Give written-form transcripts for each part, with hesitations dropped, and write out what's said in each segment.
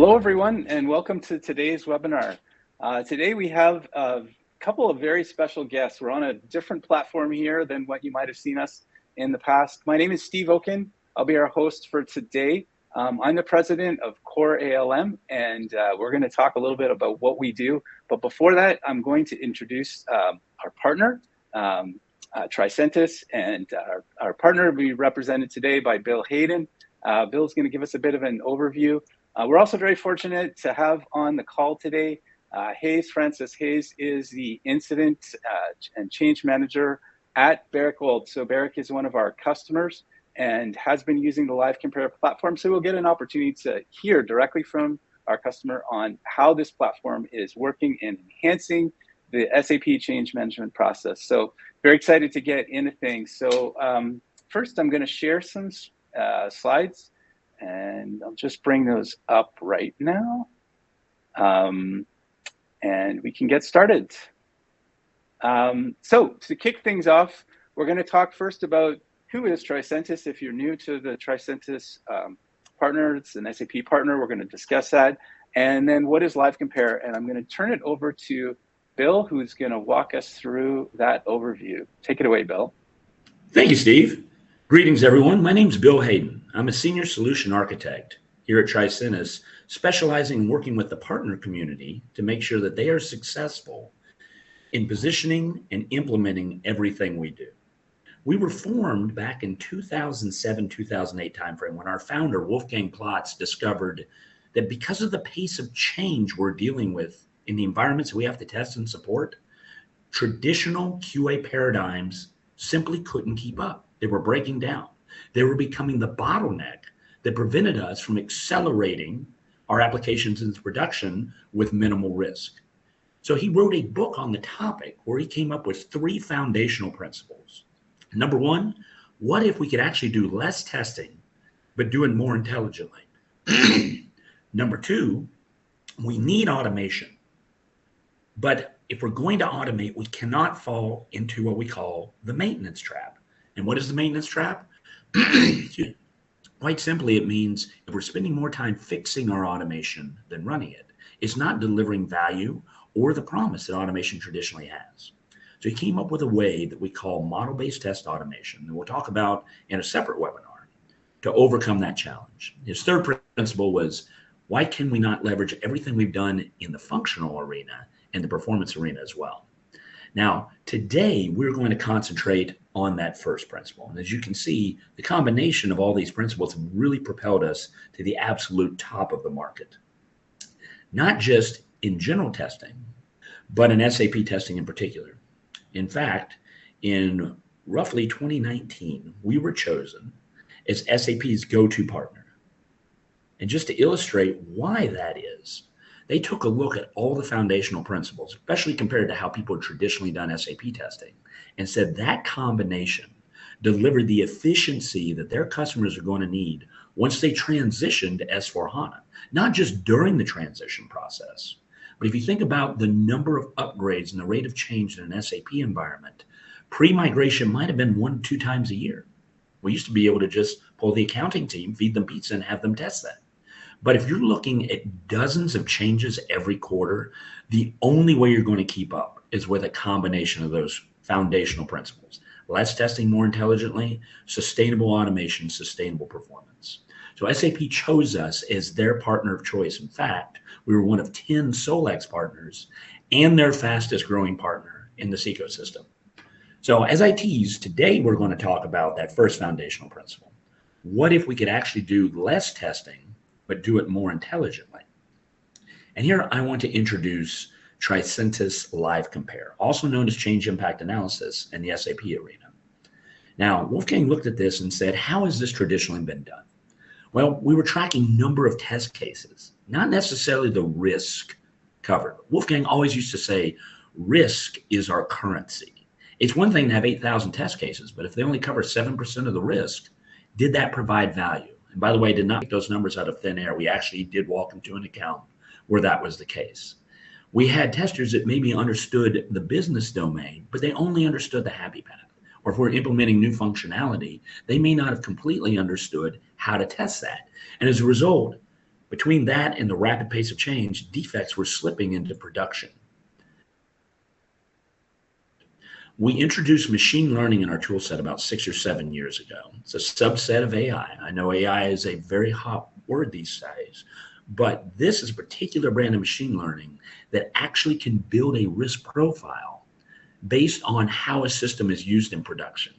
Hello, everyone, and welcome to today's webinar. Today we have a couple of very special guests. We're on a different platform here than what you might have seen us in the past. My name is Steve Oken. I'll be our host for today. I'm the president of CoreALM, and we're going to talk a little bit about what we do. But before that, I'm going to introduce our partner, Tricentis, and our partner will be represented today by Bill Hayden. Bill's going to give us a bit of an overview. We're also very fortunate to have on the call today, Francis Hayes is the incident and change manager at Barrick Gold. So Barrick is one of our customers and has been using the LiveCompare platform. So we'll get an opportunity to hear directly from our customer on how this platform is working and enhancing the SAP change management process. So very excited to get into things. So first I'm going to share some slides. And I'll just bring those up right now. And we can get started. So to kick things off, we're going to talk first about who is Tricentis. If you're new to the Tricentis partner, it's an SAP partner. We're going to discuss that. And then what is LiveCompare? And I'm going to turn it over to Bill, who's going to walk us through that overview. Take it away, Bill. Thank you, Steve. Greetings, everyone. My name is Bill Hayden. I'm a senior solution architect here at Tricentis, specializing in working with the partner community to make sure that they are successful in positioning and implementing everything we do. We were formed back in 2007-2008 timeframe when our founder, Wolfgang Plotz, discovered that because of the pace of change we're dealing with in the environments we have to test and support, traditional QA paradigms simply couldn't keep up. They were breaking down. They were becoming the bottleneck that prevented us from accelerating our applications into production with minimal risk. So he wrote a book on the topic where he came up with 3 foundational principles. Number 1, what if we could actually do less testing, but do it more intelligently? Number 2, we need automation. But if we're going to automate, we cannot fall into what we call the maintenance trap. And what is the maintenance trap? Quite simply, it means if we're spending more time fixing our automation than running it, it's not delivering value or the promise that automation traditionally has. So he came up with a way that we call model-based test automation, that we'll talk about in a separate webinar to overcome that challenge. His third principle was, why can we not leverage everything we've done in the functional arena and the performance arena as well? Now, today, we're going to concentrate on that first principle. And as you can see, the combination of all these principles have really propelled us to the absolute top of the market. Not just in general testing, but in SAP testing in particular. In fact, in roughly 2019, we were chosen as SAP's go-to partner. And just to illustrate why that is, they took a look at all the foundational principles, especially compared to how people had traditionally done SAP testing, and said that combination delivered the efficiency that their customers are going to need once they transition to S/4HANA, not just during the transition process. But if you think about the number of upgrades and the rate of change in an SAP environment, pre-migration might have been 1 to 2 times a year. We used to be able to just pull the accounting team, feed them pizza, and have them test that. But if you're looking at dozens of changes every quarter, the only way you're going to keep up is with a combination of those foundational principles. Less testing more intelligently, sustainable automation, sustainable performance. So SAP chose us as their partner of choice. In fact, we were one of 10 Solex partners and their fastest growing partner in this ecosystem. So as I teased, today we're going to talk about that first foundational principle. What if we could actually do less testing, but do it more intelligently? And here I want to introduce Tricentis LiveCompare, also known as Change Impact Analysis in the SAP arena. Now, Wolfgang looked at this and said, how has this traditionally been done? Well, we were tracking number of test cases, not necessarily the risk covered. Wolfgang always used to say, risk is our currency. It's one thing to have 8,000 test cases, but if they only cover 7% of the risk, did that provide value? And by the way, did not make those numbers out of thin air. We actually did walk into an account where that was the case. We had testers that maybe understood the business domain, but they only understood the happy path. Or if we're implementing new functionality, they may not have completely understood how to test that. And as a result, Between that and the rapid pace of change, defects were slipping into production. We introduced machine learning in our tool set about 6 or 7 years ago. It's a subset of AI. I know AI is a very hot word these days, but this is a particular brand of machine learning that actually can build a risk profile based on how a system is used in production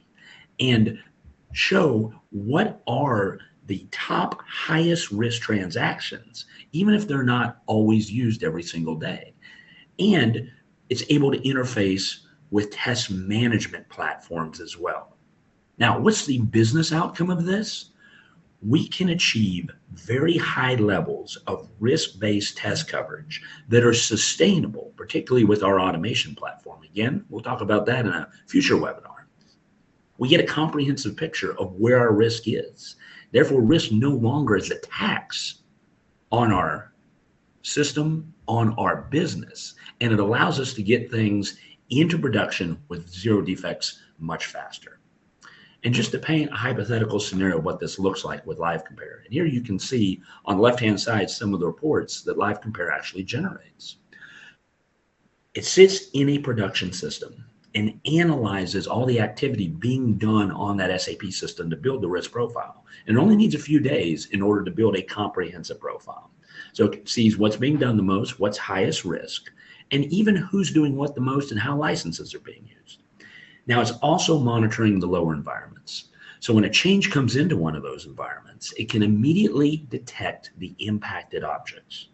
and show what are the top highest risk transactions, even if they're not always used every single day. And it's able to interface with test management platforms as well. Now, what's the business outcome of this? We can achieve very high levels of risk-based test coverage that are sustainable, particularly with our automation platform. Again, we'll talk about that in a future webinar. We get a comprehensive picture of where our risk is. Therefore, risk no longer is a tax on our system, on our business, and it allows us to get things into production with zero defects much faster. And just to paint a hypothetical scenario of what this looks like with LiveCompare. And here you can see on the left-hand side some of the reports that LiveCompare actually generates. It sits in a production system and analyzes all the activity being done on that SAP system to build the risk profile. And it only needs a few days in order to build a comprehensive profile. So it sees what's being done the most, what's highest risk, and even who's doing what the most and how licenses are being used. Now, it's also monitoring the lower environments. So when a change comes into one of those environments, it can immediately detect the impacted objects.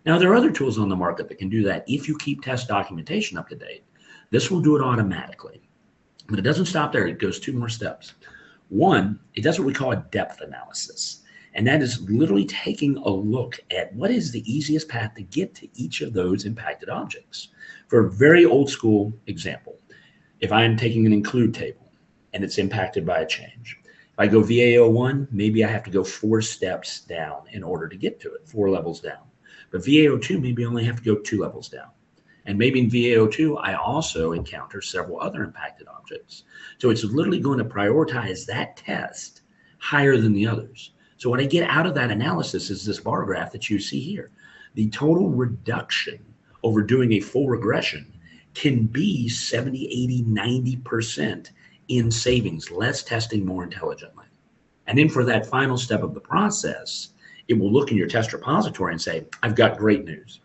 Now, there are other tools on the market that can do that if you keep test documentation up to date. This will do it automatically. But it doesn't stop there. It goes 2 more steps. One, it does what we call a depth analysis. And that is literally taking a look at what is the easiest path to get to each of those impacted objects. For a very old school example, if I'm taking an include table and it's impacted by a change, if I go VAO1, maybe I have to go 4 steps down in order to get to it, 4 levels down. But VAO2, maybe I only have to go 2 levels down. And maybe in VAO2, I also encounter several other impacted objects. So it's literally going to prioritize that test higher than the others. So what I get out of that analysis is this bar graph that you see here. The total reduction over doing a full regression can be 70, 80, 90% in savings, less testing more intelligently. And then for that final step of the process, it will look in your test repository and say, I've got great news.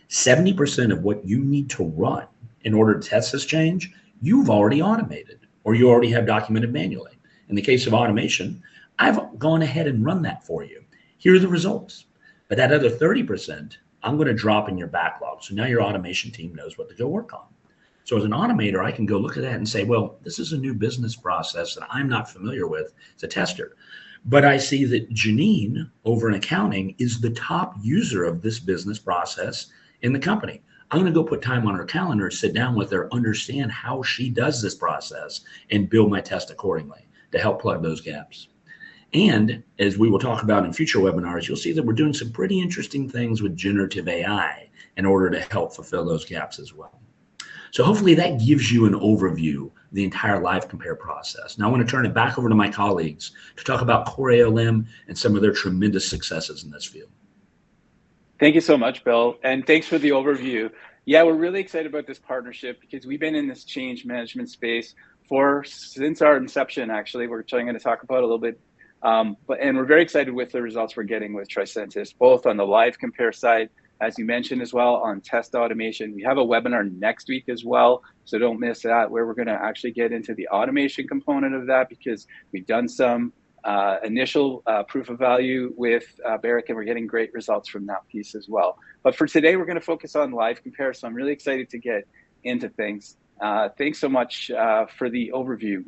70% of what you need to run in order to test this change, you've already automated or you already have documented manually. In the case of automation, I've gone ahead and run that for you. Here are the results. But that other 30%, I'm going to drop in your backlog. So now your automation team knows what to go work on. So as an automator, I can go look at that and say, well, this is a new business process that I'm not familiar with as a tester. But I see that Janine over in accounting is the top user of this business process in the company. I'm going to go put time on her calendar, sit down with her, understand how she does this process, and build my test accordingly to help plug those gaps. And as we will talk about in future webinars, you'll see that we're doing some pretty interesting things with generative AI in order to help fulfill those gaps as well. So hopefully that gives you an overview of the entire LiveCompare process. Now I want to turn it back over to my colleagues to talk about CoreALM and some of their tremendous successes in this field. Thank you so much, Bill. And thanks for the overview. Yeah, we're really excited about this partnership because we've been in this change management space since our inception, actually, which I'm going to talk about a little bit. And we're very excited with the results we're getting with Tricentis, both on the LiveCompare side, as you mentioned as well, on test automation. We have a webinar next week as well, so don't miss that, where we're going to actually get into the automation component of that because we've done some initial proof of value with Barrick, and we're getting great results from that piece as well. But for today, we're going to focus on LiveCompare, so I'm really excited to get into things. Thanks so much for the overview.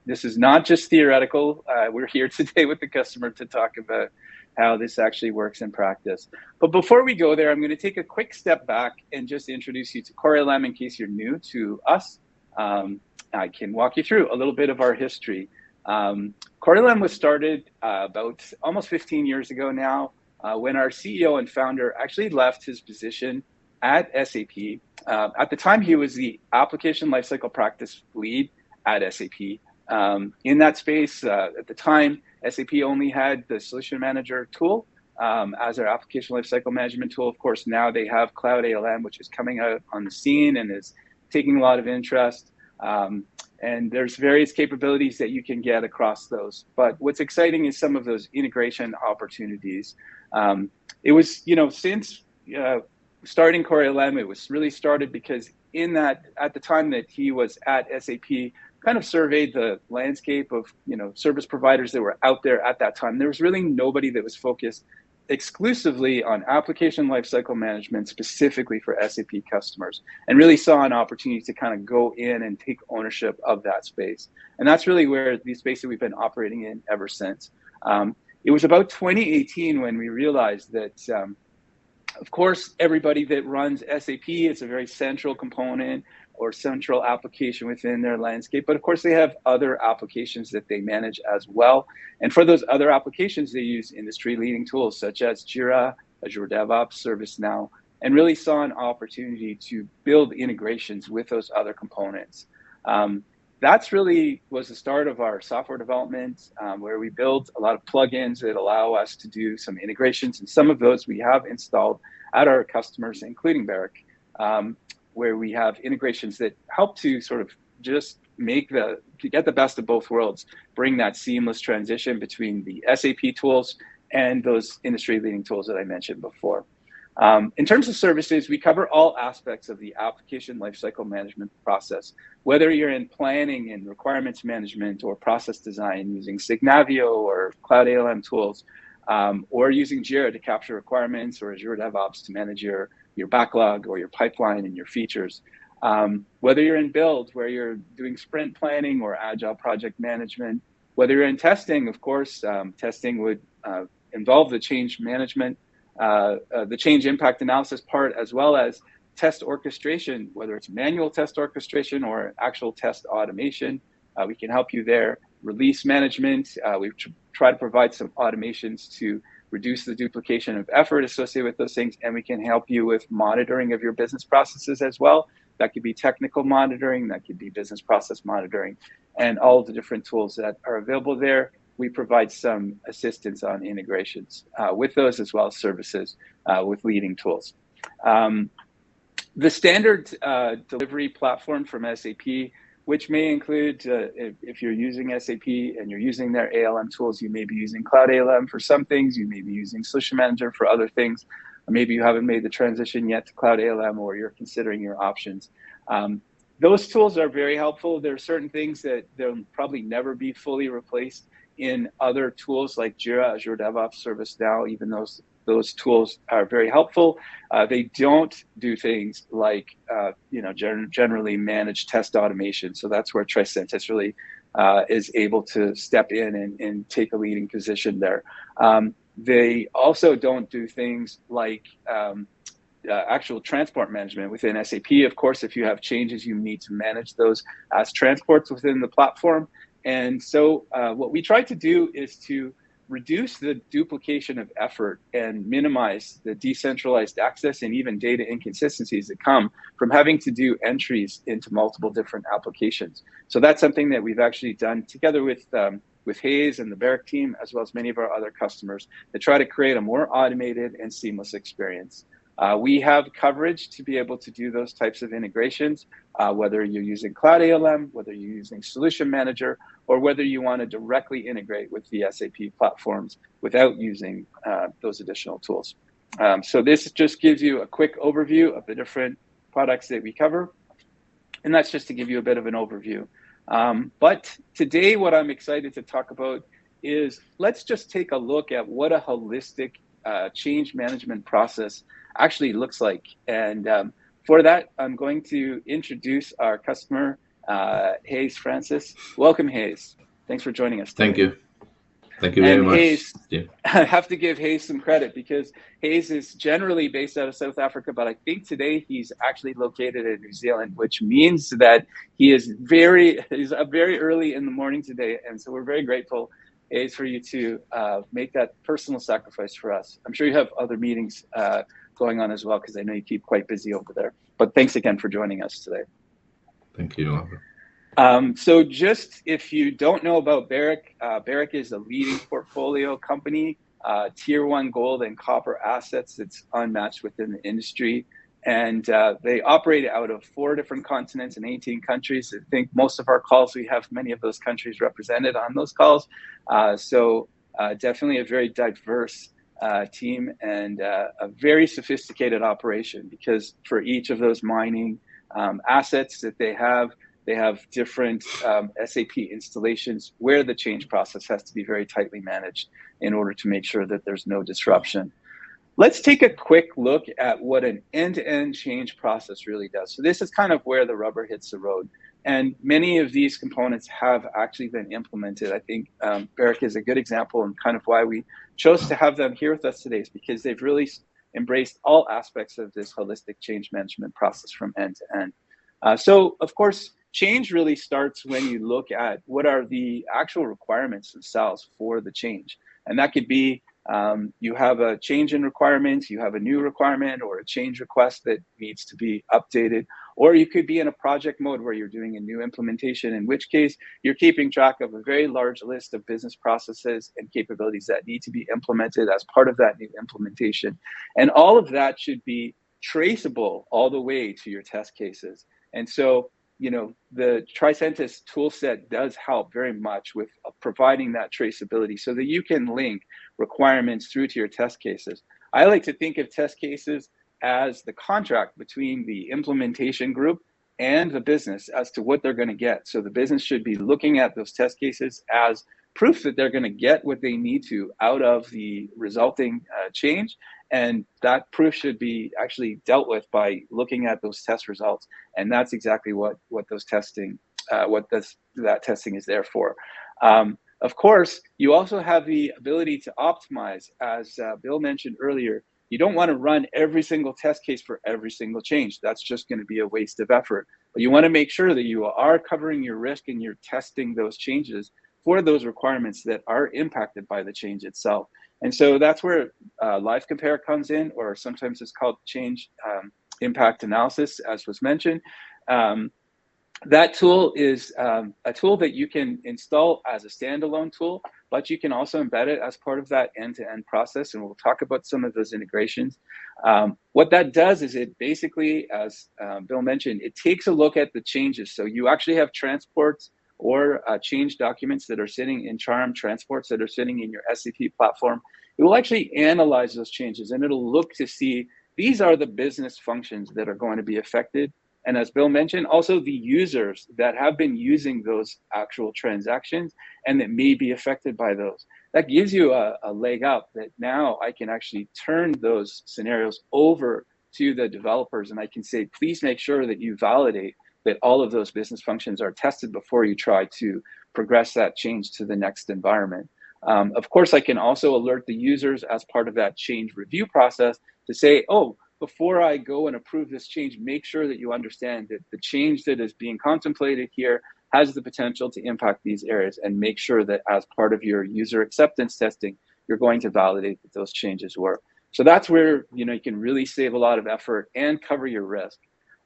This is not just theoretical. We're here today with the customer to talk about how this actually works in practice. But before we go there, I'm going to take a quick step back and just introduce you to CoreALM in case you're new to us. I can walk you through a little bit of our history. CoreALM was started about almost 15 years ago now, when our CEO and founder actually left his position at SAP. At the time, he was the application lifecycle practice lead at SAP. In that space, at the time, SAP only had the solution manager tool, as our application lifecycle management tool. Of course, now they have CoreALM, which is coming out on the scene and is taking a lot of interest. And there's various capabilities that you can get across those. But what's exciting is some of those integration opportunities. It was, since starting CoreALM, it was really started because at the time that he was at SAP, kind of surveyed the landscape of, service providers that were out there at that time. There was really nobody that was focused exclusively on application lifecycle management specifically for SAP customers, and really saw an opportunity to kind of go in and take ownership of that space. And that's really where the space that we've been operating in ever since. It was about 2018 when we realized that, of course, everybody that runs SAP, it's a very central component or central application within their landscape. But of course, they have other applications that they manage as well. And for those other applications, they use industry-leading tools such as Jira, Azure DevOps, ServiceNow, and really saw an opportunity to build integrations with those other components. That's really was the start of our software development, where we build a lot of plugins that allow us to do some integrations. And some of those we have installed at our customers, including Barrick, where we have integrations that help to sort of just get the best of both worlds, bring that seamless transition between the SAP tools and those industry-leading tools that I mentioned before. In terms of services, we cover all aspects of the application lifecycle management process, whether you're in planning and requirements management or process design using Signavio or CoreALM tools, or using Jira to capture requirements, or Azure DevOps to manage your backlog or your pipeline and your features. Whether you're in build, where you're doing sprint planning or agile project management, whether you're in testing, of course, testing would involve the change management, the change impact analysis part, as well as test orchestration, whether it's manual test orchestration or actual test automation. We can help you there. Release management, we try to provide some automations to reduce the duplication of effort associated with those things, and we can help you with monitoring of your business processes as well. That could be technical monitoring, that could be business process monitoring, and all of the different tools that are available there. We provide some assistance on integrations with those, as well as services with leading tools. The standard delivery platform from SAP, which may include, if you're using SAP and you're using their ALM tools, you may be using CoreALM for some things, you may be using Solution Manager for other things, or maybe you haven't made the transition yet to CoreALM, or you're considering your options. Those tools are very helpful. There are certain things that they'll probably never be fully replaced in other tools like Jira, Azure DevOps, ServiceNow. Even those tools are very helpful. They don't do things like generally manage test automation. So that's where Tricentis really is able to step in and take a leading position there. They also don't do things like actual transport management within SAP. Of course, if you have changes, you need to manage those as transports within the platform. And so what we try to do is to reduce the duplication of effort and minimize the decentralized access and even data inconsistencies that come from having to do entries into multiple different applications. So that's something that we've actually done together with Hayes and the Barrick team, as well as many of our other customers, to try to create a more automated and seamless experience. We have coverage to be able to do those types of integrations, whether you're using CoreALM, whether you're using Solution Manager, or whether you want to directly integrate with the SAP platforms without using those additional tools. So this just gives you a quick overview of the different products that we cover. And that's just to give you a bit of an overview. But today, what I'm excited to talk about is let's just take a look at what a holistic change management process actually looks like. And for that, I'm going to introduce our customer, Hayes Francis. Welcome, Hayes. Thanks for joining us today. Thank you. Thank you very much. Hayes, yeah. I have to give Hayes some credit because Hayes is generally based out of South Africa, but I think today he's actually located in New Zealand, which means that he's very early in the morning today. And so we're very grateful, Hayes, for you to make that personal sacrifice for us. I'm sure you have other meetings going on as well, because I know you keep quite busy over there. But thanks again for joining us today. Thank you. So just if you don't know about Barrick, Barrick is a leading portfolio company tier 1 gold and copper assets that's unmatched within the industry. And they operate out of 4 different continents and 18 countries. I think most of our calls, we have many of those countries represented on those calls. So definitely a very diverse team and a very sophisticated operation, because for each of those mining assets that they have different SAP installations where the change process has to be very tightly managed in order to make sure that there's no disruption. Let's take a quick look at what an end-to-end change process really does. So this is kind of where the rubber hits the road. And many of these components have actually been implemented. I think Barrick is a good example, and kind of why we chose to have them here with us today is because they've really embraced all aspects of this holistic change management process from end to end. So of course, change really starts when you look at what are the actual requirements themselves for the change. And that could be you have a change in requirements, you have a new requirement or a change request that needs to be updated, or you could be in a project mode where you're doing a new implementation, in which case you're keeping track of a very large list of business processes and capabilities that need to be implemented as part of that new implementation. And all of that should be traceable all the way to your test cases. And so, you know, the Tricentis tool set does help very much with providing that traceability so that you can link requirements through to your test cases. I like to think of test cases as the contract between the implementation group and the business as to what they're going to get. So the business should be looking at those test cases as proof that they're going to get what they need to out of the resulting change. And that proof should be actually dealt with by looking at those test results. And that's exactly what those testing, that testing is there for. Of course, you also have the ability to optimize, as Bill mentioned earlier. You don't want to run every single test case for every single change. That's just going to be a waste of effort. But you want to make sure that you are covering your risk and you're testing those changes for those requirements that are impacted by the change itself. And so that's where LiveCompare comes in, or sometimes it's called change impact analysis, as was mentioned. That tool is a tool that you can install as a standalone tool, but you can also embed it as part of that end-to-end process, and we'll talk about some of those integrations. What that does is it basically, as Bill mentioned, it takes a look at the changes. So you actually have transports or change documents that are sitting in CoreALM, transports that are sitting in your SAP platform. It will actually analyze those changes, and it'll look to see these are the business functions that are going to be affected. And as Bill mentioned, also the users that have been using those actual transactions and that may be affected by those. That gives you a leg up that now I can actually turn those scenarios over to the developers, and I can say, please make sure that you validate that all of those business functions are tested before you try to progress that change to the next environment. Of course, I can also alert the users as part of that change review process to say, oh, before I go and approve this change, make sure that you understand that the change that is being contemplated here has the potential to impact these areas, and make sure that as part of your user acceptance testing, you're going to validate that those changes work. So that's where you can really save a lot of effort and cover your risk.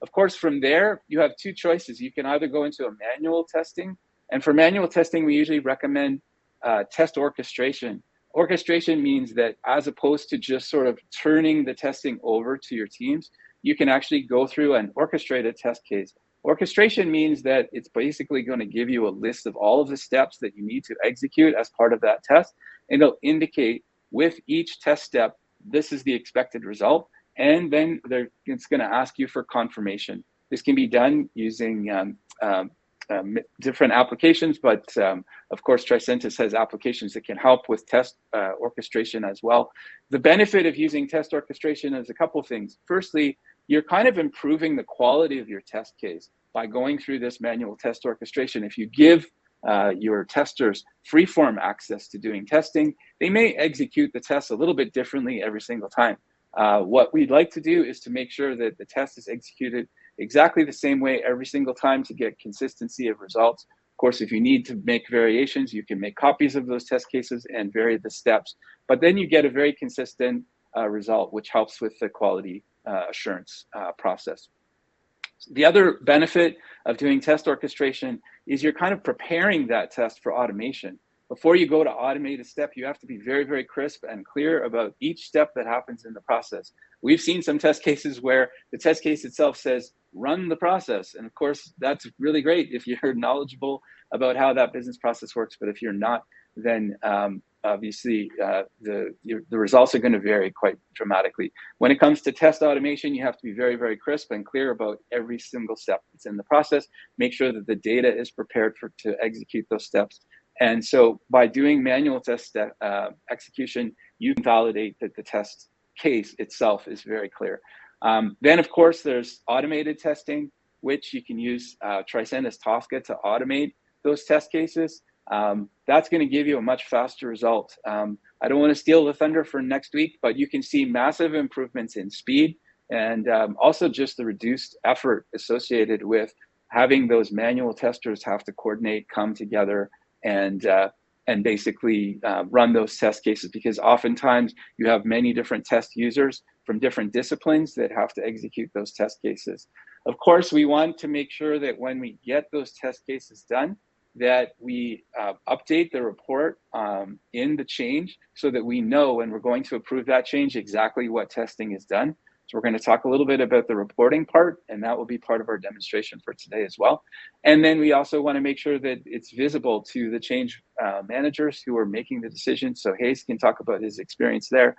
Of course, from there, you have two choices. You can either go into a manual testing, and for manual testing, we usually recommend test orchestration. Orchestration means that as opposed to just sort of turning the testing over to your teams, you can actually go through an orchestrated test case. Orchestration means that it's basically going to give you a list of all of the steps that you need to execute as part of that test, and it'll indicate with each test step, this is the expected result, and then it's going to ask you for confirmation. This can be done using different applications, but of course, Tricentis has applications that can help with test orchestration as well. The benefit of using test orchestration is a couple of things. Firstly, you're kind of improving the quality of your test case by going through this manual test orchestration. If you give your testers free-form access to doing testing, they may execute the tests a little bit differently every single time. What we'd like to do is to make sure that the test is executed exactly the same way every single time to get consistency of results. Of course, if you need to make variations, you can make copies of those test cases and vary the steps, but then you get a very consistent result, which helps with the quality assurance process. The other benefit of doing test orchestration is you're kind of preparing that test for automation. before you go to automate a step, you have to be very, very crisp and clear about each step that happens in the process. We've seen some test cases where the test case itself says, run the process. And of course, that's really great if you're knowledgeable about how that business process works. But if you're not, then obviously the results are going to vary quite dramatically. When it comes to test automation, you have to be very, very crisp and clear about every single step that's in the process. Make sure that the data is prepared to execute those steps. And so by doing manual test execution, you can validate that the test case itself is very clear. Then, of course, there's automated testing, which you can use Tricentis Tosca to automate those test cases. That's going to give you a much faster result. I don't want to steal the thunder for next week, but you can see massive improvements in speed and also just the reduced effort associated with having those manual testers have to coordinate, come together, and basically run those test cases, because oftentimes you have many different test users from different disciplines that have to execute those test cases. Of course, we want to make sure that when we get those test cases done, that we update the report in the change so that we know when we're going to approve that change exactly what testing is done. So we're going to talk a little bit about the reporting part, and that will be part of our demonstration for today as well. And then we also want to make sure that it's visible to the change managers who are making the decision. So Hayes can talk about his experience there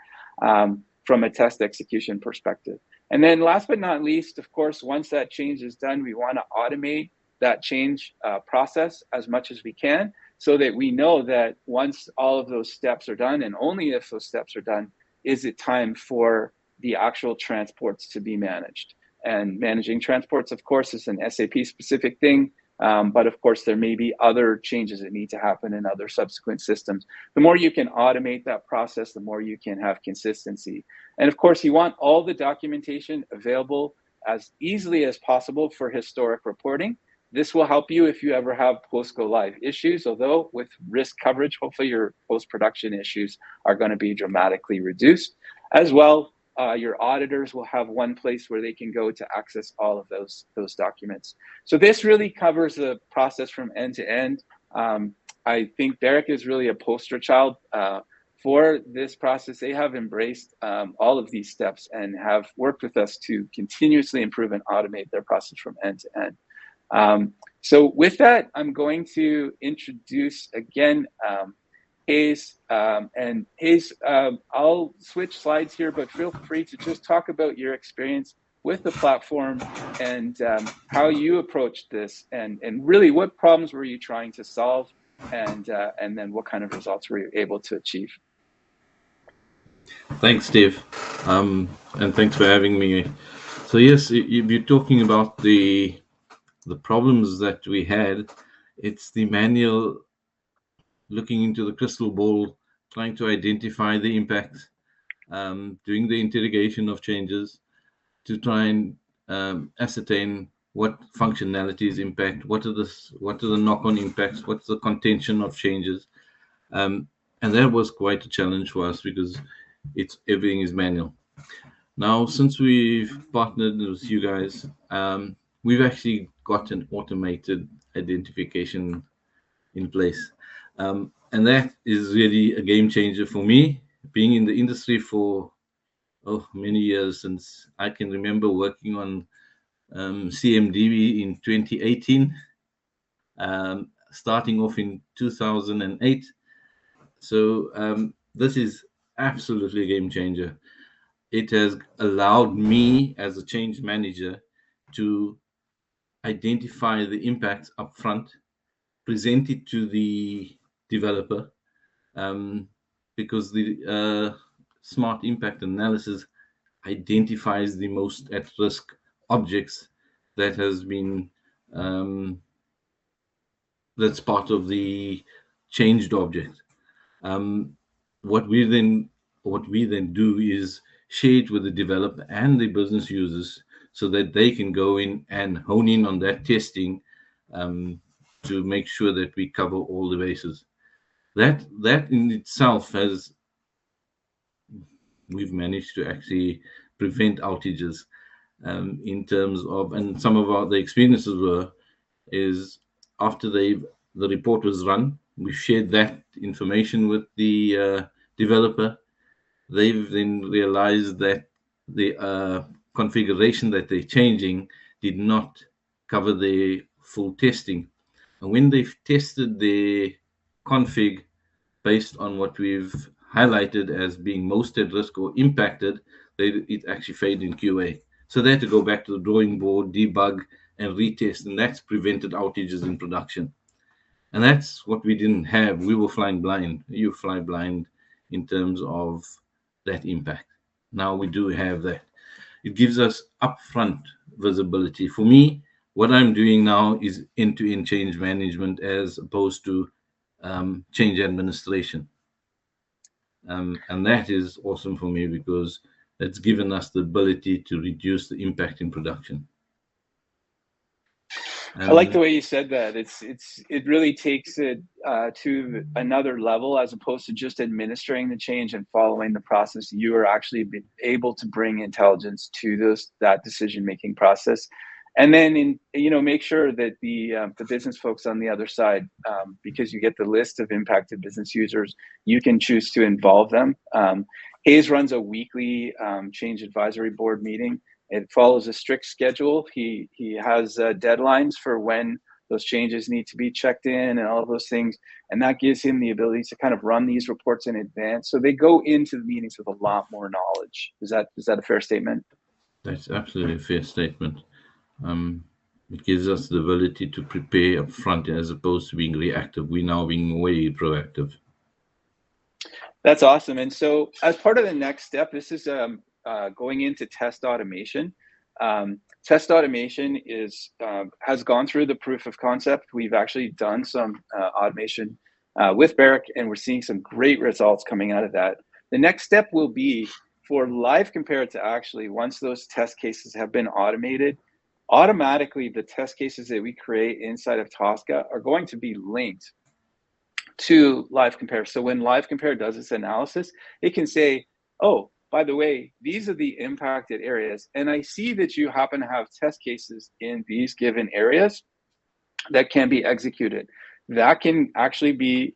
from a test execution perspective. And then last but not least, of course, once that change is done, we want to automate that change process as much as we can, so that we know that once all of those steps are done, and only if those steps are done, is it time for the actual transports to be managed. And managing transports, of course, is an SAP specific thing, but of course there may be other changes that need to happen in other subsequent systems. The more you can automate that process, the more you can have consistency. And of course, you want all the documentation available as easily as possible for historic reporting. This will help you if you ever have post-go live issues, although with risk coverage, hopefully your post-production issues are going to be dramatically reduced. As well, your auditors will have one place where they can go to access all of those documents. So this really covers the process from end to end. I think Barrick is really a poster child for this process. They have embraced all of these steps and have worked with us to continuously improve and automate their process from end to end. So with that, I'm going to introduce again Hayes. And Hayes, I'll switch slides here, but feel free to just talk about your experience with the platform and how you approached this, and really what problems were you trying to solve, and then what kind of results were you able to achieve? Thanks, Steve, and thanks for having me. So yes, you're talking about the problems that we had. It's the manual looking into the crystal ball, trying to identify the impact, doing the interrogation of changes to try and ascertain what functionalities impact, what are the knock-on impacts, what's the contention of changes, and that was quite a challenge for us because everything is manual. Now, since we've partnered with you guys, we've actually got an automated identification in place. And that is really a game changer for me, being in the industry for many years, since I can remember working on CMDB in 2018, starting off in 2008. So this is absolutely a game changer. It has allowed me as a change manager to identify the impacts up front, present it to the developer, because the smart impact analysis identifies the most at-risk objects that has been that's part of the changed object. What we then do is share it with the developer and the business users so that they can go in and hone in on that testing to make sure that we cover all the bases. That in itself we've managed to actually prevent outages in terms of, and some of the experiences is after the report was run, We've shared that information with the developer. They've then realized that the configuration that they're changing did not cover the full testing. And when they've tested the config based on what we've highlighted as being most at risk or impacted, it actually failed in QA. So they had to go back to the drawing board, debug, and retest, and that's prevented outages in production. And that's what we didn't have. We were flying blind. You fly blind in terms of that impact. Now we do have that. It gives us upfront visibility. For me, what I'm doing now is end-to-end change management as opposed to change administration. And that is awesome for me because it's given us the ability to reduce the impact in production. I like the way you said that. It really takes it to another level as opposed to just administering the change and following the process. You are actually able to bring intelligence to that decision-making process, and then make sure that the business folks on the other side, because you get the list of impacted business users, you can choose to involve them. Hayes runs a weekly change advisory board meeting. It follows a strict schedule. He has deadlines for when those changes need to be checked in and all of those things. And that gives him the ability to kind of run these reports in advance. So they go into the meetings with a lot more knowledge. Is that a fair statement? That's absolutely a fair statement. It gives us the ability to prepare up front as opposed to being reactive. We're now being way proactive. That's awesome. And so as part of the next step, this is going into test automation. Test automation has gone through the proof of concept. We've actually done some automation with Barrick, and we're seeing some great results coming out of that. The next step will be for LiveCompare to actually, once those test cases have been automated, automatically the test cases that we create inside of Tosca are going to be linked to LiveCompare. So when LiveCompare does its analysis, it can say, oh, by the way, these are the impacted areas, and I see that you happen to have test cases in these given areas that can be executed. That can actually be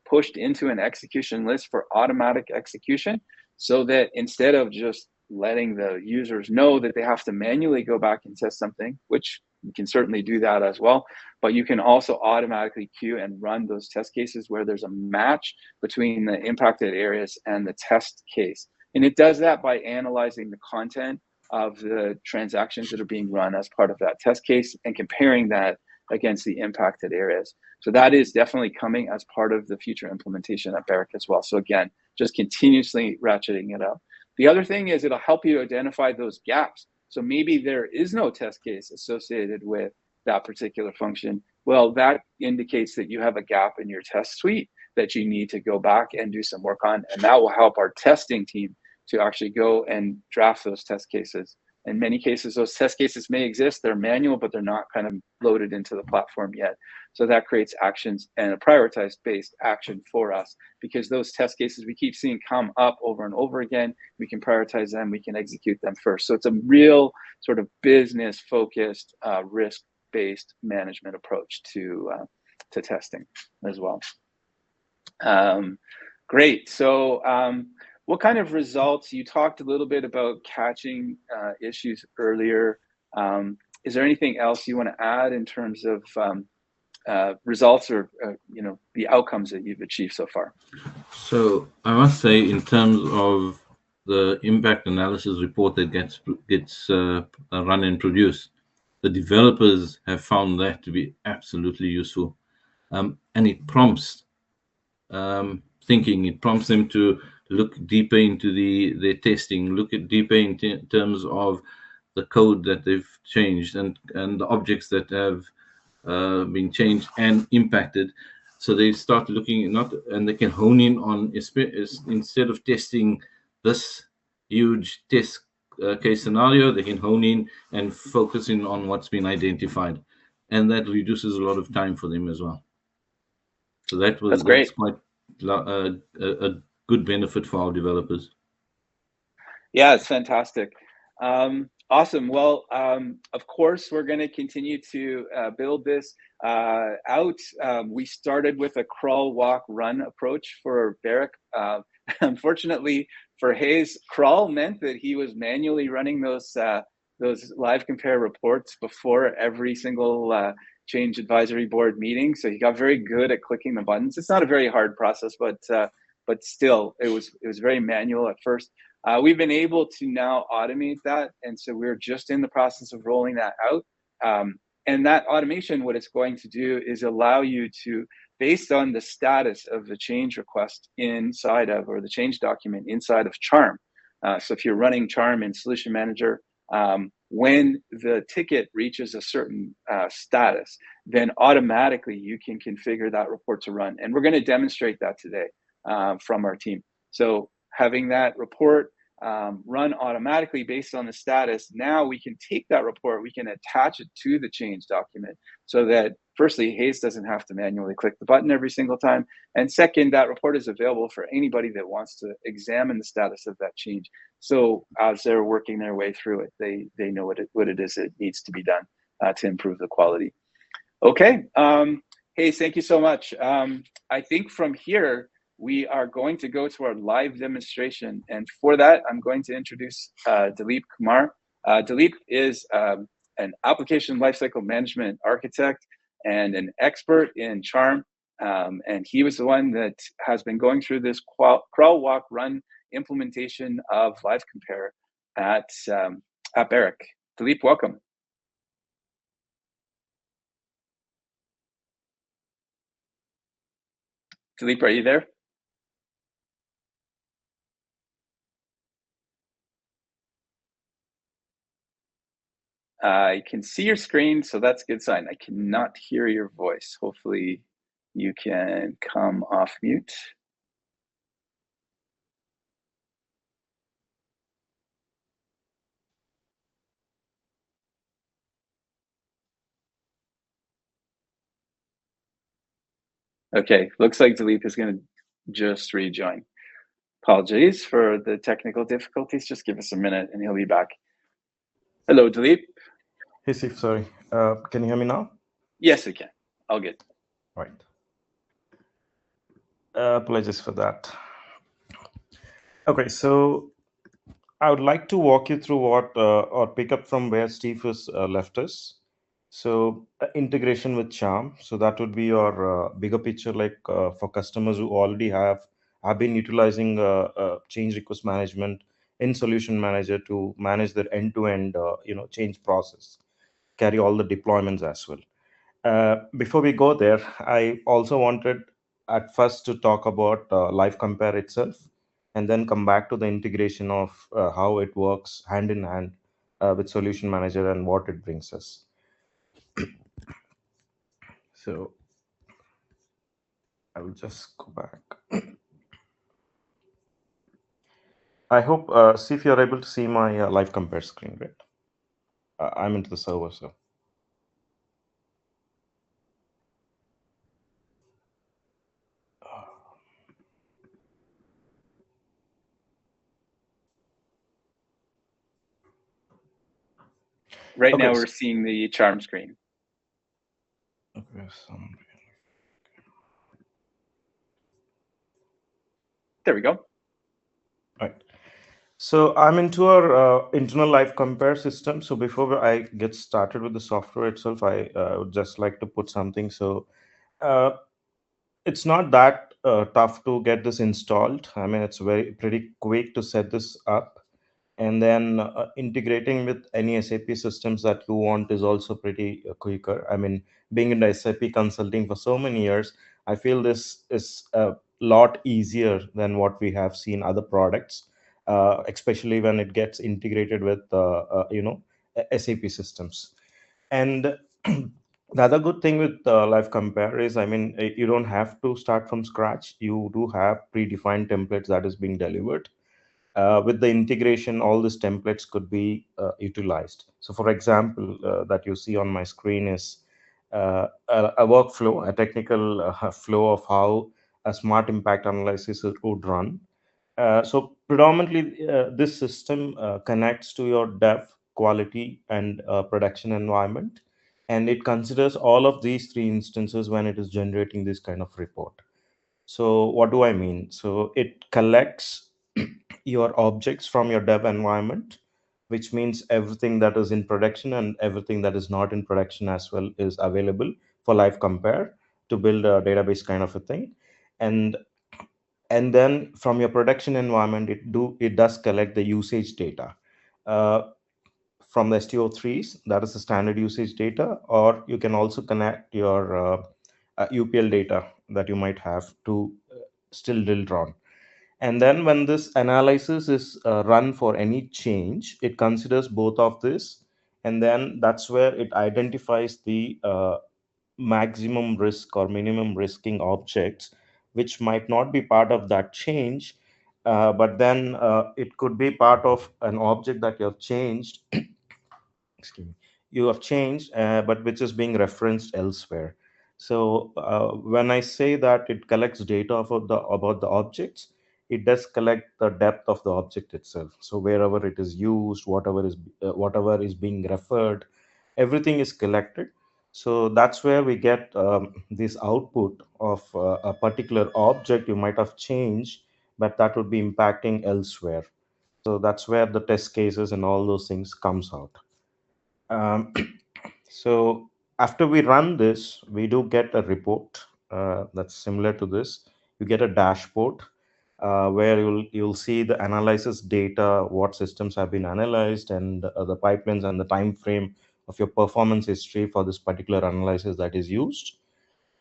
pushed into an execution list for automatic execution, so that instead of just letting the users know that they have to manually go back and test something, which you can certainly do that as well, but you can also automatically queue and run those test cases where there's a match between the impacted areas and the test case. And it does that by analyzing the content of the transactions that are being run as part of that test case and comparing that against the impacted areas. So that is definitely coming as part of the future implementation at Barrick as well. So again, just continuously ratcheting it up. The other thing is it'll help you identify those gaps. So maybe there is no test case associated with that particular function. Well, that indicates that you have a gap in your test suite that you need to go back and do some work on. And that will help our testing team to actually go and draft those test cases. In many cases, those test cases may exist. They're manual, but they're not kind of loaded into the platform yet. So that creates actions and a prioritized based action for us, because those test cases we keep seeing come up over and over again. We can prioritize them. We can execute them first. So it's a real sort of business focused, risk-based management approach to testing as well. Great. So what kind of results? You talked a little bit about catching issues earlier. Is there anything else you want to add in terms of results or the outcomes that you've achieved so far? So I must say, in terms of the impact analysis report that gets run and produced, the developers have found that to be absolutely useful, and it prompts thinking. It prompts them to look deeper into their testing, look at deeper in terms of the code that they've changed and the objects that have been changed and impacted. So they start looking and they can hone in on, instead of testing this huge test case scenario, they can hone in and focus in on what's been identified, and that reduces a lot of time for them as well. So that's quite a good benefit for our developers. Yeah, it's fantastic. Awesome. Well, of course, we're going to continue to build this out. We started with a crawl, walk, run approach for Barrick. Unfortunately for Hayes, crawl meant that he was manually running those LiveCompare reports before every single change advisory board meeting. So he got very good at clicking the buttons. It's not a very hard process, but still, it was very manual at first. We've been able to now automate that. And so we're just in the process of rolling that out. And that automation, what it's going to do is allow you to, based on the status of the change request inside of, or the change document inside of Charm. So if you're running Charm in Solution Manager, when the ticket reaches a certain status, then automatically you can configure that report to run. And we're going to demonstrate that today from our team. So having that report run automatically based on the status, now we can take that report, we can attach it to the change document so that firstly, Hayes doesn't have to manually click the button every single time. And second, that report is available for anybody that wants to examine the status of that change. So as they're working their way through it, they know what it is that needs to be done to improve the quality. Okay, Hayes, thank you so much. I think from here, we are going to go to our live demonstration. And for that, I'm going to introduce Dilip Kumar. Dilip is an application lifecycle management architect and an expert in Charm. And he was the one that has been going through this crawl, walk, run implementation of LiveCompare at Barrick. Dilip, welcome. Dilip, are you there? I can see your screen, so that's a good sign. I cannot hear your voice. Hopefully you can come off mute. Okay, looks like Dilip is going to just rejoin. Apologies for the technical difficulties. Just give us a minute and he'll be back. Hello, Dilip. Hey, Steve, sorry. Can you hear me now? Yes, we can. All good. Right. Apologies for that. Okay, so I would like to walk you through what, or pick up from where Steve has left us. So integration with Charm. So that would be your bigger picture, like for customers who already have been utilizing change request management in Solution Manager to manage their end-to-end, change process, carry all the deployments as well. Before we go there, I also wanted at first to talk about LiveCompare itself, and then come back to the integration of how it works hand in hand with Solution Manager and what it brings us. So I will just go back. I hope, see if you're able to see my LiveCompare screen, right? I'm into the server, so. Right now we're seeing the Charm screen. Okay, there we go. Right. So I'm into our internal LiveCompare system. So before I get started with the software itself, I would just like to put something. So it's not that tough to get this installed. I mean, it's pretty quick to set this up. And then integrating with any SAP systems that you want is also pretty quicker. I mean, being in SAP consulting for so many years, I feel this is a lot easier than what we have seen other products, especially when it gets integrated with, SAP systems. And the other good thing with LiveCompare is, I mean, you don't have to start from scratch. You do have predefined templates that is being delivered. With the integration, all these templates could be utilized. So for example, that you see on my screen is a workflow, a technical flow of how a smart impact analysis would run. So predominantly, this system connects to your dev quality, and production environment. And it considers all of these three instances when it is generating this kind of report. So what do I mean? So it collects your objects from your dev environment, which means everything that is in production and everything that is not in production as well is available for live compare to build a database kind of a thing. And then from your production environment, it does collect the usage data from the STO3s, that is the standard usage data, or you can also connect your UPL data that you might have to still drill on. And then when this analysis is run for any change, it considers both of this, and then that's where it identifies the maximum risk or minimum risking objects, which might not be part of that change, but then it could be part of an object that you have changed, excuse me, you have changed, but which is being referenced elsewhere. So when I say that it collects data about the objects, it does collect the depth of the object itself. So wherever it is used, whatever is being referred, everything is collected. So that's where we get this output of a particular object you might have changed, but that would be impacting elsewhere. So that's where the test cases and all those things comes out. um, so after we run this, we do get a report that's similar to this. You get a dashboard where you'll see the analysis data, what systems have been analyzed, and the pipelines and the time frame of your performance history for this particular analysis that is used.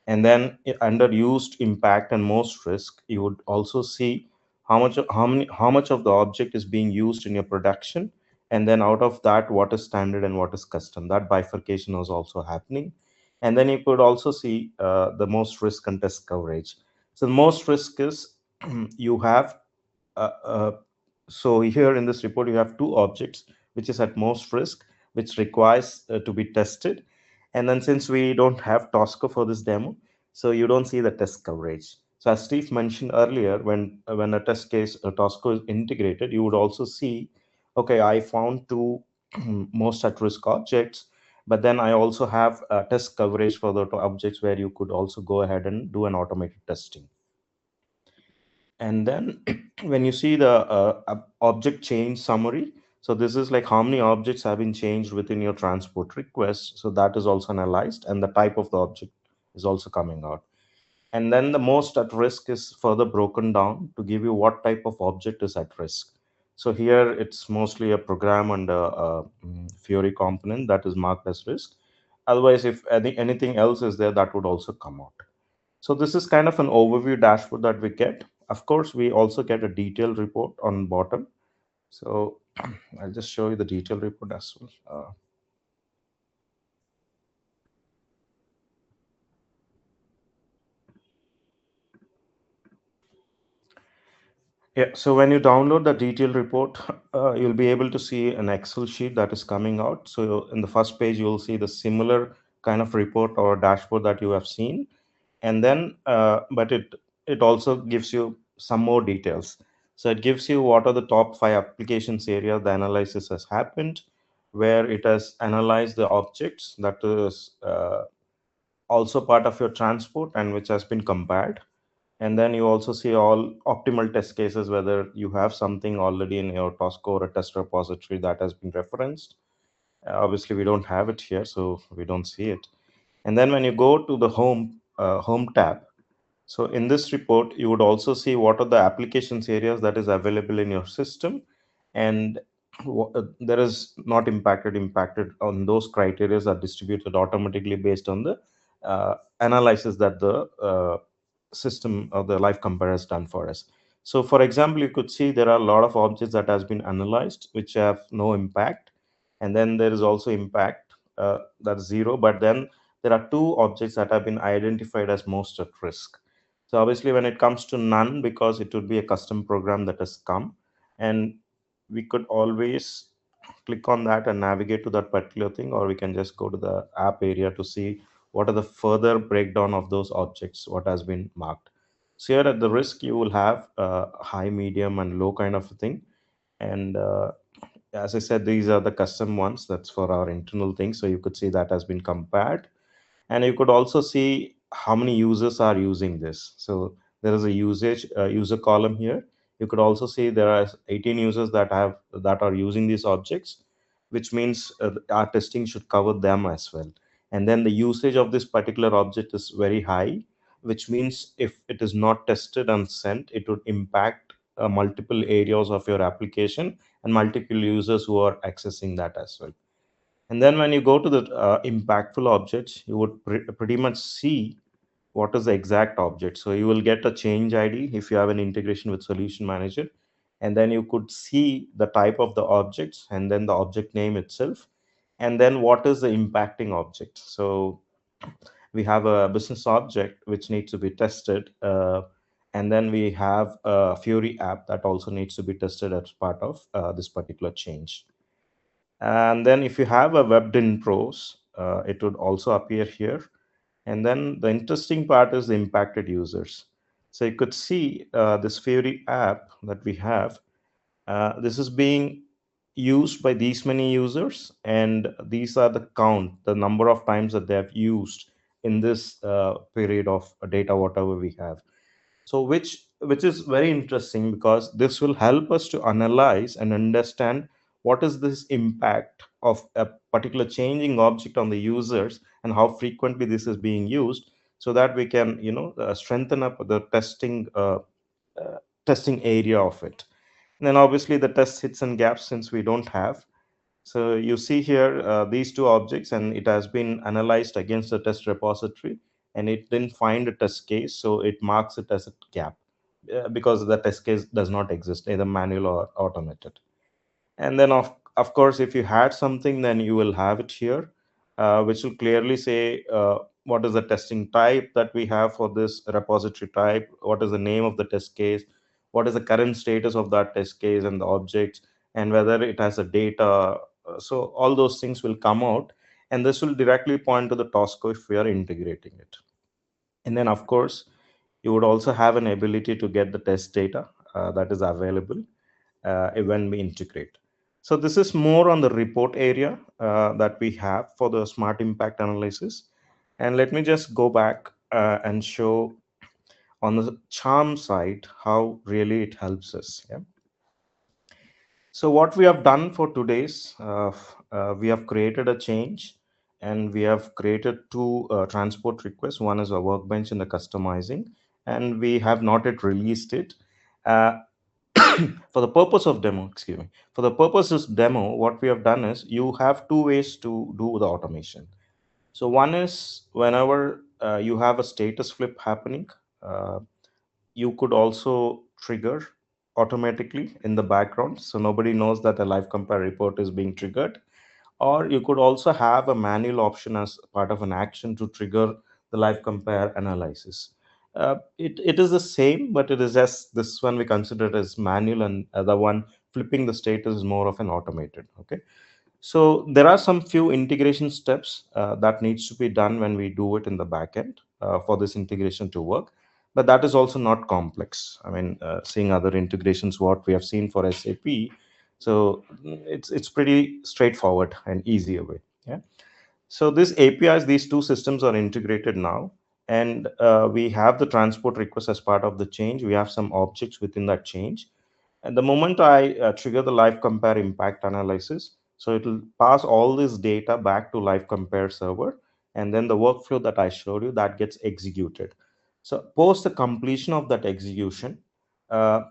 And then under used, impact, and most risk, you would also see how much of the object is being used in your production, and then out of that, what is standard and what is custom. That bifurcation was also happening. And then you could also see the most risk and test coverage. So the most risk is you have uh, uh, so here in this report you have two objects which is at most risk, which requires to be tested. And then since we don't have Tosco for this demo, so you don't see the test coverage. So as Steve mentioned earlier, when a test case Tosco is integrated, you would also see, okay, I found two most at risk objects, but then I also have test coverage for the objects where you could also go ahead and do an automated testing. And then when you see the object change summary, so this is like how many objects have been changed within your transport request. So that is also analyzed, and the type of the object is also coming out. And then the most at risk is further broken down to give you what type of object is at risk. So here it's mostly a program and a Fiori component that is marked as risk. Otherwise, if anything else is there, that would also come out. So this is kind of an overview dashboard that we get. Of course, we also get a detailed report on bottom. So I'll just show you the detailed report as well. Yeah, so when you download the detailed report, you'll be able to see an Excel sheet that is coming out. So in the first page, you'll see the similar kind of report or dashboard that you have seen. And then, but it also gives you some more details. So it gives you what are the top 5 applications area the analysis has happened, where it has analyzed the objects that is also part of your transport and which has been compared. And then you also see all optimal test cases, whether you have something already in your Tosco or a test repository that has been referenced. Obviously, we don't have it here, so we don't see it. And then when you go to the home tab, so in this report, you would also see what are the applications areas that is available in your system, and there is not impacted on those criteria are distributed automatically based on the analysis that the system or the live compare has done for us. So for example, you could see there are a lot of objects that has been analyzed which have no impact, and then there is also impact that's zero, but then there are two objects that have been identified as most at risk. So obviously when it comes to none, because it would be a custom program that has come, and we could always click on that and navigate to that particular thing, or we can just go to the app area to see what are the further breakdown of those objects, what has been marked. So here at the risk, you will have high, medium, and low kind of a thing. And as I said, these are the custom ones. That's for our internal things. So you could see that has been compared, and you could also see how many users are using this. So there is a user column here. You could also see there are 18 users that are using these objects, which means our testing should cover them as well. And then the usage of this particular object is very high, which means if it is not tested and sent, it would impact multiple areas of your application and multiple users who are accessing that as well. And then when you go to the impactful objects, you would pretty much see what is the exact object. So you will get a change ID if you have an integration with Solution Manager. And then you could see the type of the objects and then the object name itself. And then what is the impacting object. So we have a business object which needs to be tested. And then we have a Fury app that also needs to be tested as part of this particular change. And then if you have a webbed in pros, it would also appear here. And then the interesting part is the impacted users. So you could see this Fury app that we have. This is being used by these many users, and these are the count, the number of times that they have used in this period of data, whatever we have. So which is very interesting, because this will help us to analyze and understand what is this impact of a particular changing object on the users and how frequently this is being used, so that we can strengthen up the uh, testing area of it. And then obviously the test hits and gaps, since we don't have. So you see here these two objects, and it has been analyzed against the test repository, and it didn't find a test case, so it marks it as a gap because the test case does not exist, either manual or automated. And then of course, if you had something, then you will have it here, which will clearly say what is the testing type that we have for this repository type, what is the name of the test case, what is the current status of that test case and the objects, and whether it has a data. So all those things will come out, and this will directly point to the Tosco if we are integrating it. And then of course, you would also have an ability to get the test data that is available when we integrate. So this is more on the report area that we have for the smart impact analysis. And let me just go back and show on the charm side how really it helps us. Yeah. So what we have done for today's, we have created a change, and we have created two transport requests. One is a workbench and the customizing, and we have not yet released it. Uh, for the purpose of demo, excuse me, for the purposes demo, what we have done is you have two ways to do the automation. So one is whenever you have a status flip happening, uh, you could also trigger automatically in the background, so nobody knows that a live compare report is being triggered. Or you could also have a manual option as part of an action to trigger the live compare analysis. It is the same, but it is just this one we consider it as manual, and the one flipping the status is more of an automated. Okay. So there are some few integration steps that needs to be done when we do it in the backend for this integration to work. But that is also not complex. I mean, seeing other integrations, what we have seen for SAP, so it's pretty straightforward and easier way. Yeah. So this APIs, these two systems are integrated now, and we have the transport request as part of the change. We have some objects within that change, and the moment I trigger the live compare impact analysis, so it will pass all this data back to live compare server, and then the workflow that I showed you, that gets executed. So post the completion of that execution, uh,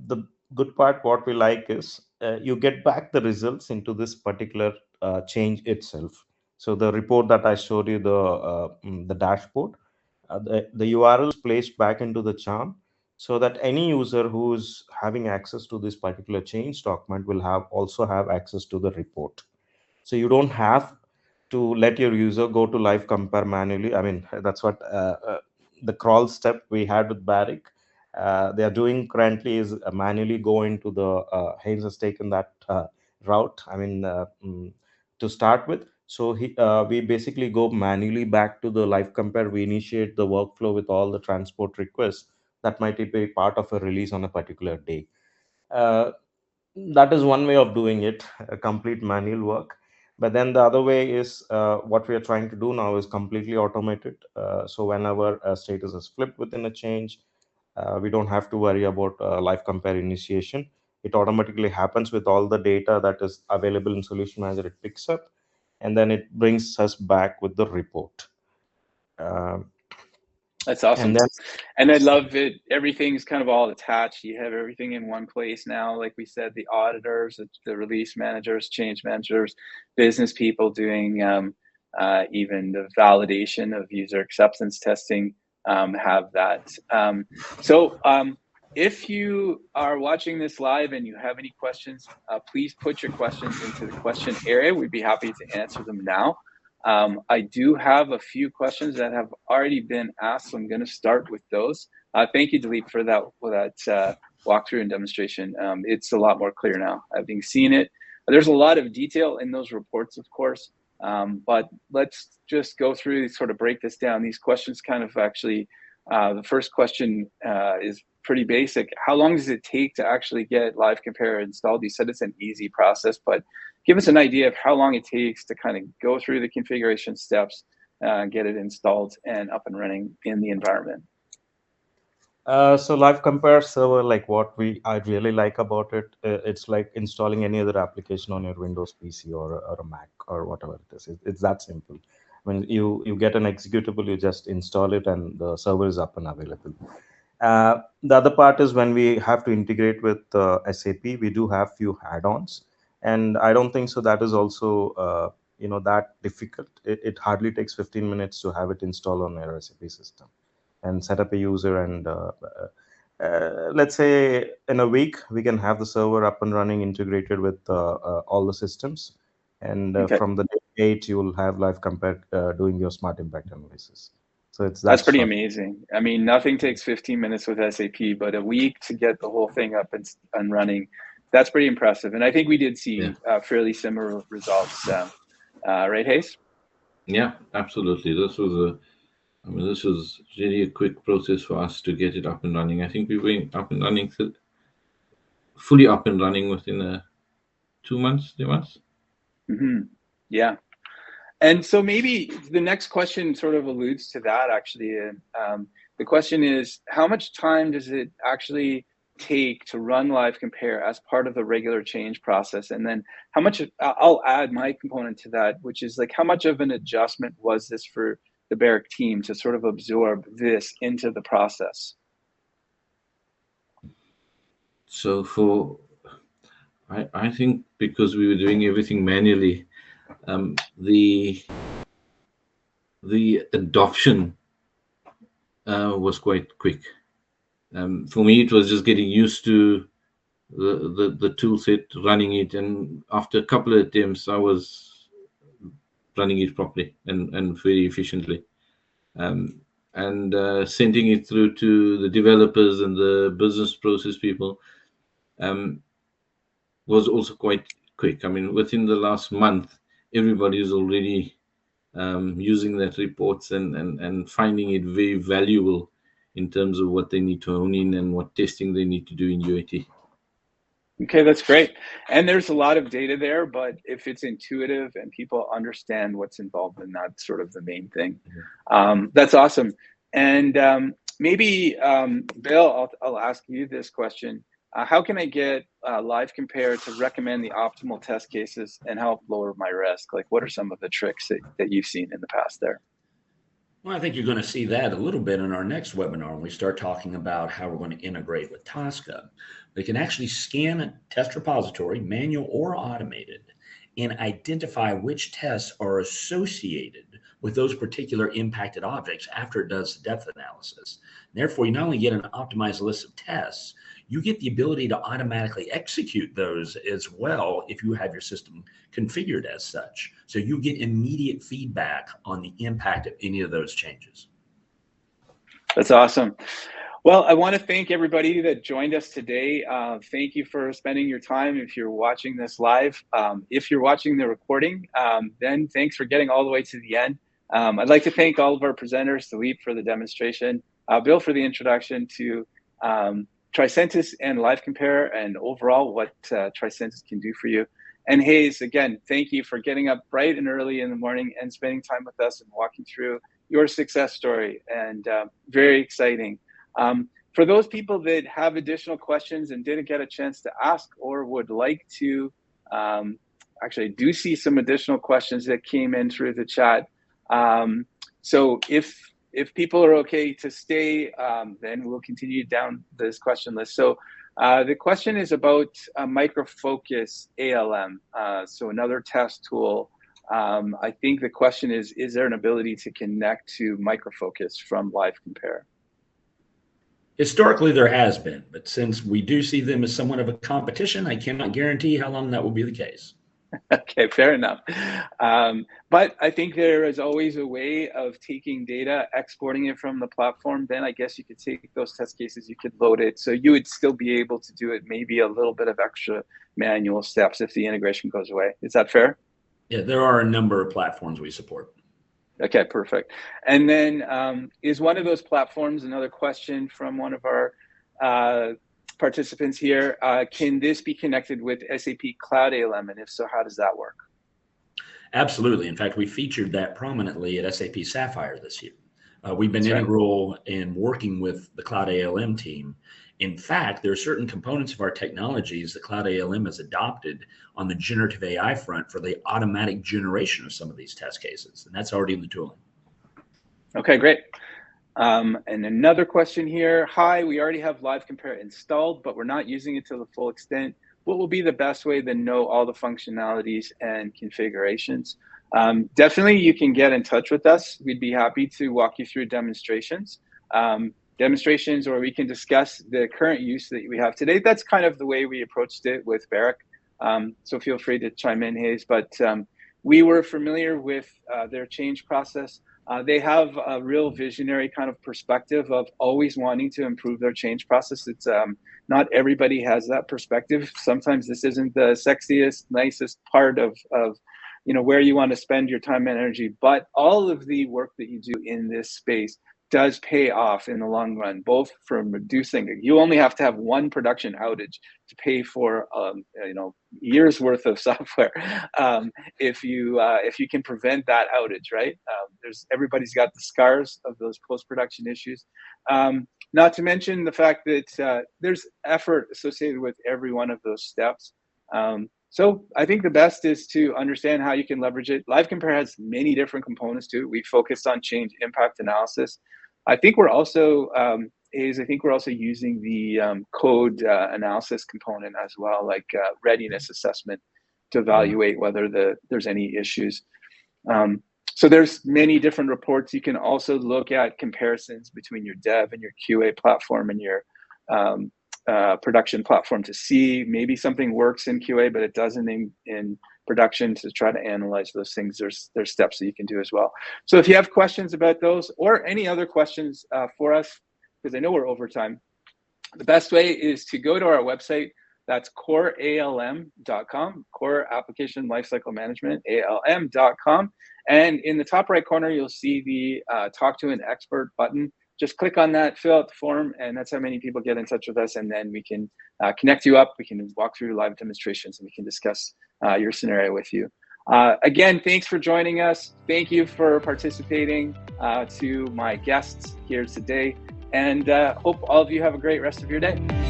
the good part what we like is you get back the results into this particular change itself. So the report that I showed you, the dashboard, the URL is placed back into the charm, so that any user who is having access to this particular change document will have also have access to the report. So you don't have to let your user go to live compare manually. I mean, that's what the crawl step we had with Barrick. They are doing currently is manually go into the Haynes has taken that route. I mean, to start with. So we basically go manually back to the live compare. We initiate the workflow with all the transport requests that might be part of a release on a particular day. Uh, That is one way of doing it, a complete manual work. But then the other way is what we are trying to do now is completely automated. So whenever a status is flipped within a change, we don't have to worry about live compare initiation. It automatically happens with all the data that is available in Solution Manager. It picks up, and then it brings us back with the report. That's awesome. And then, And I love it. Everything's kind of all attached. You have everything in one place now. Like we said, the auditors, the release managers, change managers, business people doing even the validation of user acceptance testing have that. If you are watching this live and you have any questions, please put your questions into the question area. We'd be happy to answer them now. I do have a few questions that have already been asked, so I'm going to start with those. Thank you, Dilip, for that walkthrough and demonstration. It's a lot more clear now, having seen it. There's a lot of detail in those reports, of course, but let's just go through, sort of break this down. These questions kind of actually, the first question is pretty basic. How long does it take to actually get LiveCompare installed? You said it's an easy process, but give us an idea of how long it takes to kind of go through the configuration steps, get it installed and up and running in the environment. so LiveCompare server, like what I really like about it, it's like installing any other application on your Windows PC or a Mac or whatever it is. It's that simple. When you get an executable, you just install it and the server is up and available. The other part is when we have to integrate with SAP, we do have few add-ons, and I don't think so that is also that difficult. It hardly takes 15 minutes to have it installed on your SAP system and set up a user, and let's say in a week we can have the server up and running, integrated with all the systems, and Okay. from the day 8 you will have LiveCompare doing your smart impact analysis. So that's pretty amazing. I mean, nothing takes 15 minutes with SAP, but a week to get the whole thing up and running, that's pretty impressive. And I think we did see fairly similar results, right, Hayes? Yeah, absolutely. This was really a quick process for us to get it up and running. I think we went up and running, fully up and running within 2 months, 3 months. Mm-hmm. Yeah. And so maybe the next question sort of alludes to that, actually. The question is, how much time does it actually take to run LiveCompare as part of the regular change process? And then how much, I'll add my component to that, which is like, how much of an adjustment was this for the Barrick team to sort of absorb this into the process? So I think because we were doing everything manually, the adoption was quite quick. For me, it was just getting used to the tool set, running it, and after a couple of attempts, I was running it properly and very efficiently, and sending it through to the developers and the business process people was also quite quick. I mean, within the last month, everybody is already using that reports and finding it very valuable in terms of what they need to hone in and what testing they need to do in UAT. Okay, that's great. And there's a lot of data there, but if it's intuitive and people understand what's involved in that, sort of the main thing. That's awesome. And maybe, Bill, I'll ask you this question. How can I get LiveCompare to recommend the optimal test cases and help lower my risk? Like, what are some of the tricks that you've seen in the past there? Well, I think you're going to see that a little bit in our next webinar when we start talking about how we're going to integrate with Tosca. We can actually scan a test repository, manual or automated, and identify which tests are associated with those particular impacted objects after it does the depth analysis. Therefore, you not only get an optimized list of tests, you get the ability to automatically execute those as well if you have your system configured as such. So you get immediate feedback on the impact of any of those changes. That's awesome. Well, I want to thank everybody that joined us today. Thank you for spending your time if you're watching this live. If you're watching the recording, then thanks for getting all the way to the end. I'd like to thank all of our presenters, Dilip for the demonstration, Bill for the introduction to Tricentis and LiveCompare, and overall what Tricentis can do for you. And Hayes, again, thank you for getting up bright and early in the morning and spending time with us and walking through your success story, and very exciting. For those people that have additional questions and didn't get a chance to ask or would like to, actually I do see some additional questions that came in through the chat. So if people are okay to stay, then we'll continue down this question list. So the question is about Microfocus ALM, so another test tool. I think the question is there an ability to connect to Microfocus from LiveCompare? Historically, there has been, but since we do see them as somewhat of a competition, I cannot guarantee how long that will be the case. Okay, fair enough. But I think there is always a way of taking data, exporting it from the platform. Then I guess you could take those test cases, you could load it. So you would still be able to do it, maybe a little bit of extra manual steps if the integration goes away. Is that fair? Yeah, there are a number of platforms we support. Okay, perfect. And then is one of those platforms, another question from one of our participants here, can this be connected with SAP Cloud ALM? And if so, how does that work? Absolutely. In fact, we featured that prominently at SAP Sapphire this year. We've been That's integral in working with the Cloud ALM team. In fact, there are certain components of our technologies that Cloud ALM has adopted on the generative AI front for the automatic generation of some of these test cases, and that's already in the tooling. Okay, great. And another question here. Hi, we already have LiveCompare installed, but we're not using it to the full extent. What will be the best way to know all the functionalities and configurations? Definitely, you can get in touch with us. We'd be happy to walk you through demonstrations. Demonstrations, or we can discuss the current use that we have today. That's kind of the way we approached it with Barrick. So feel free to chime in, Hayes. But we were familiar with their change process. They have a real visionary kind of perspective of always wanting to improve their change process. It's not everybody has that perspective. Sometimes this isn't the sexiest, nicest part of where you want to spend your time and energy. But all of the work that you do in this space does pay off in the long run, both from reducing. You only have to have one production outage to pay for years worth of software if you can prevent that outage, right? Everybody's got the scars of those post-production issues. Not to mention the fact that there's effort associated with every one of those steps. So I think the best is to understand how you can leverage it. LiveCompare has many different components too. We focused on change impact analysis. I think we're also, using the code analysis component as well, like readiness assessment to evaluate whether there's any issues. So there's many different reports. You can also look at comparisons between your dev and your QA platform and your production platform to see maybe something works in QA, but it doesn't in production, to try to analyze those things. There's steps that you can do as well. So if you have questions about those or any other questions for us, because I know we're over time, the best way is to go to our website. That's CoreALM.com, Core Application Lifecycle Management, ALM.com. And in the top right corner, you'll see the Talk to an Expert button. Just click on that, fill out the form, and that's how many people get in touch with us. And then we can connect you up. We can walk through live demonstrations, and we can discuss your scenario with you. Again, thanks for joining us. Thank you for participating to my guests here today. And hope all of you have a great rest of your day.